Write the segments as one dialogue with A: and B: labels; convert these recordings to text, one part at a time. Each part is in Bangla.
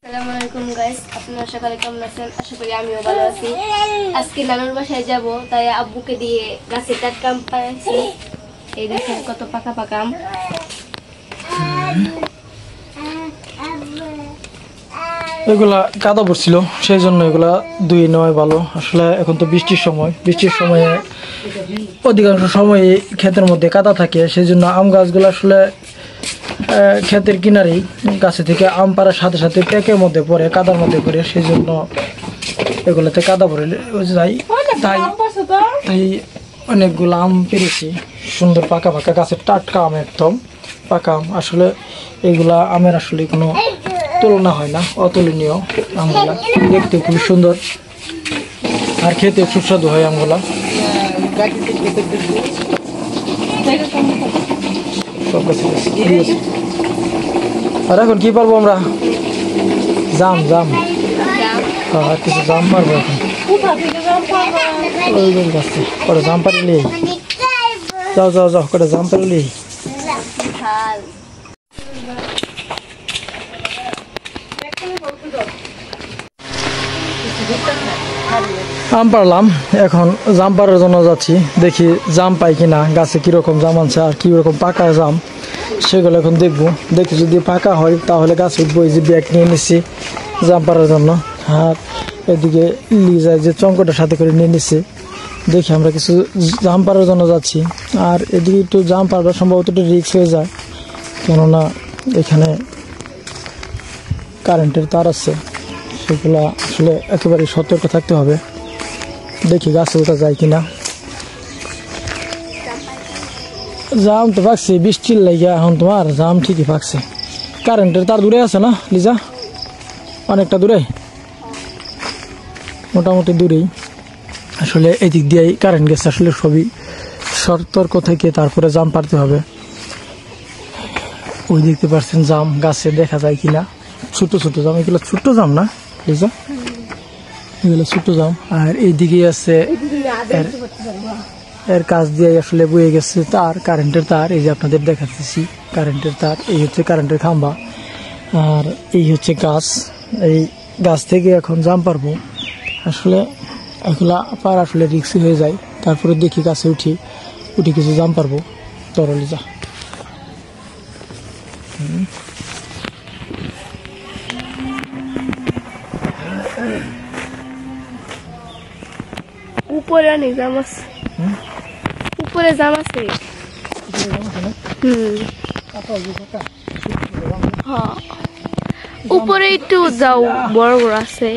A: আসসালামুয়ালাইকুম গাইস, আপনারা সকালে কেমন আছেন? আশা করি আমিও ভালো আছি। আজকে নানুর বাসায় যাব, তাই আব্বুকে দিয়ে গাছের টাটকা আম পাড়াইছি। এই দেখেন কত পাকা পাকা আম।
B: এগুলা কাদা পড়ছিল, সেই জন্য এগুলা ধুয়ে নেওয়াই ভালো। আসলে এখন তো বৃষ্টির সময়, বৃষ্টির সময়ে অধিকাংশ সময় ক্ষেতের মধ্যে কাদা থাকে, সেই জন্য আম গাছগুলো আসলে ক্ষেতের কিনারেই গাছে থেকে আম পাড়ার সাথে সাথে প্যাকের মধ্যে পড়ে, কাদার মধ্যে পড়ে, সেই জন্য এগুলোতে কাদা পড়ে যাই। তাই অনেকগুলো আম পেরেছি, সুন্দর পাকা পাকা গাছের টাটকা আম, একদম পাকা আম। আসলে এগুলা আমের আসলে কোনো তুলনা হয় না, অতুলনীয় আমগুলা। দেখতে খুব সুন্দর আর খেতে সুস্বাদু হয় আমগুলা। আর এখন কি পারবো আমরা? জাম জাম আর কিছু জাম পারবো এখন। ওই গাছে কটা জাম পারিলি, যাও যাও যাও, কটা জাম পারিলি। আম পারলাম, এখন জাম পাড়ার জন্য যাচ্ছি। দেখি জাম পাই কিনা, গাছে কিরকম জাম আছে আর কিরকম পাকা জাম সেগুলো এখন দেখবো। দেখি যদি পাকা হয় তাহলে গাছে উঠবো। এই যে ব্যাগ নিয়ে নিচ্ছি জাম পাড়ার জন্য, আর এদিকে লিজায় যে চঙ্কটার সাথে করে নিয়ে নিচ্ছি। দেখি আমরা কিছু জাম পাড়ার জন্য যাচ্ছি। আর এদিকে একটু জাম পাড়া সম্ভবত একটু রিস্ক হয়ে যায়, কেননা এখানে কারেন্টের তার আছে, সেগুলো আসলে একেবারে সতর্ক থাকতে হবে। দেখি গাছে ওঠা যায় কিনা। জাম তো পাকছে, বৃষ্টির লাগিয়া এখন তোমার জাম ঠিকই পাকছে। কারেন্টের তার দূরে আছে না লিজা? অনেকটা দূরে, মোটামুটি দূরেই। আসলে এদিক দিয়েই কারেন্ট গেছে। আসলে সবই সতর্ক থেকে তারপরে জাম পারতে হবে। ওই দেখতে পাচ্ছেন জাম গাছে দেখা যায় কিনা, ছোট ছোট জাম। এগুলো ছোট জাম না লিজা? এগুলো ছোট জাম। আর এইদিকে আছে এর কাছ দিয়ে আসলে বয়ে গেছে তার, কারেন্টের তার। এই যে আপনাদের দেখাচ্ছি কারেন্টের তার। এই হচ্ছে কারেন্টের খাম্বা, আর এই হচ্ছে গাছ। এই গাছ থেকে এখন জাম পারবো। আসলে এগুলা পার আসলে রিক্সি হয়ে যায়। তারপরে দেখি গাছে উঠি কিছু জাম পারবো। তরলি যা
A: উপরে অনেক জাম আছে, উপরে জাম আছে। হ্যাঁ, উপরে একটু যাও, বড় বড় আছে।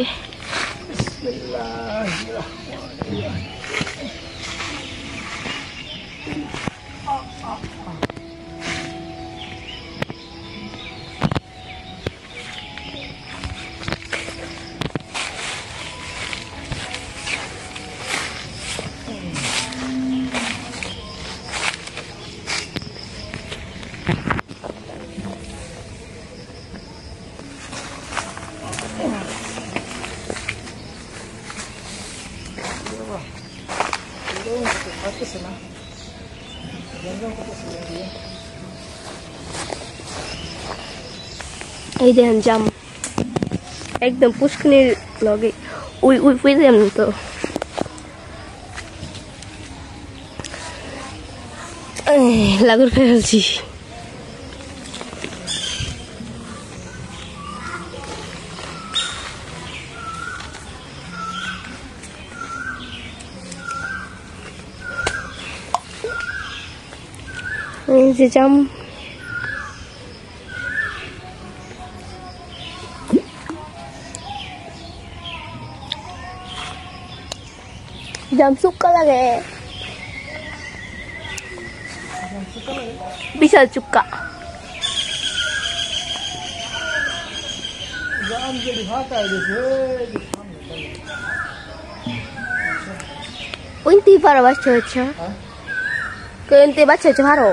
A: এই দেখেন জাম একদম পুষ্কনির লগে উই উই পেলাম তো। লাগুর ফেলছি। এই যে জাম, জাম চুক্কা লাগে, বিশাল চুক্কা। কোনটি পারো বাচ্চা হচ্ছে? কোনটি বাচ্চা হচ্ছে ভালো?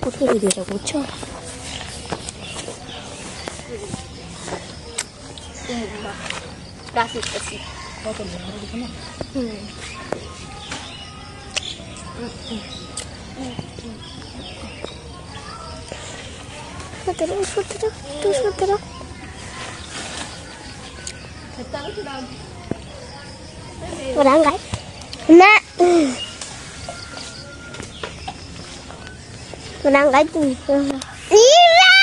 A: কোথায় ভিডিওটা করছো? গাছ উঠতেছি
C: Barangay. Na. Barangay tu. Ira.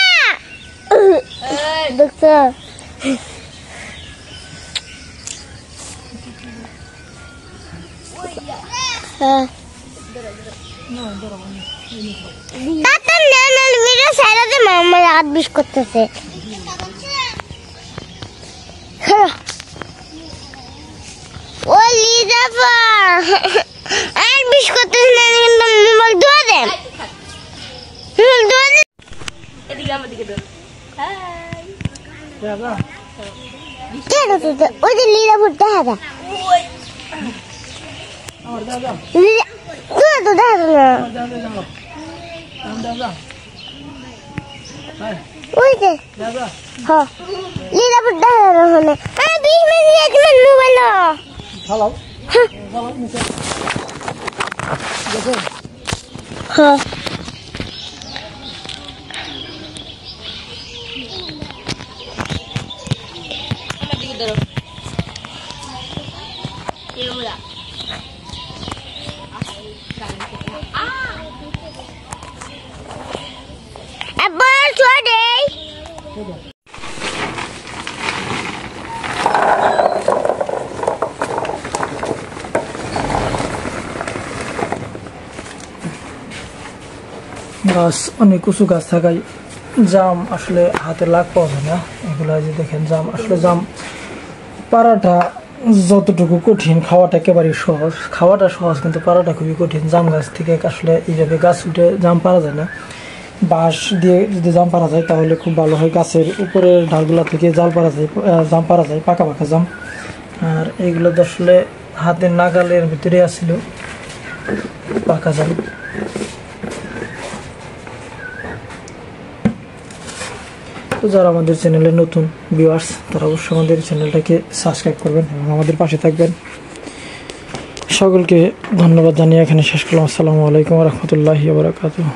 C: Dokter. Tata nanal video saya tu mama raat biskut tu se. Oli dafa. Ay biskut tu nanal numag dua dem. Numag dua dem.
A: এদিকে আমার দিকে দৌড় high
C: Kaya tu tu. O di lila buta ada. Lila. Tu dah tu na. Oi de. Ha. Lila buta ada na. Ah, 20 minit ek manu balo.
B: Hello.
C: Ha. Ha.
A: আমার দিকে দৌড় এগুলা
C: Apple today.
B: গাছ অনেক উঁচু গাছ থাকায় জাম আসলে হাতে লাগ পাওয়া যায় না। এগুলা যে দেখেন জাম, আসলে জাম পাড়াটা যতটুকু কঠিন, খাওয়াটা একেবারেই সহজ। খাওয়াটা সহজ কিন্তু পাড়াটা খুবই কঠিন। জাম গাছ থেকে আসলে এইভাবে গাছ উঠে জাম পারা যায় না। বাঁশ দিয়ে যদি জাম পারা যায় তাহলে খুব ভালো হয়। গাছের উপরের ঢালগুলা থেকে জাম পারা যায়, পাকা পাকা জাম। আর এইগুলো তো আসলে হাতের নাগালের ভিতরে আসছিল পাকা জাম। তো যারা আমাদের চ্যানেলে নতুন ভিউয়ার্স তারা অবশ্যই আমাদের চ্যানেলটাকে সাবস্ক্রাইব করবেন এবং আমাদের পাশে থাকবেন। সকলকে ধন্যবাদ জানিয়ে এখানে শেষ করলাম। আসসালামু আলাইকুম ওয়া রাহমাতুল্লাহি ওয়া বারাকাতুহু।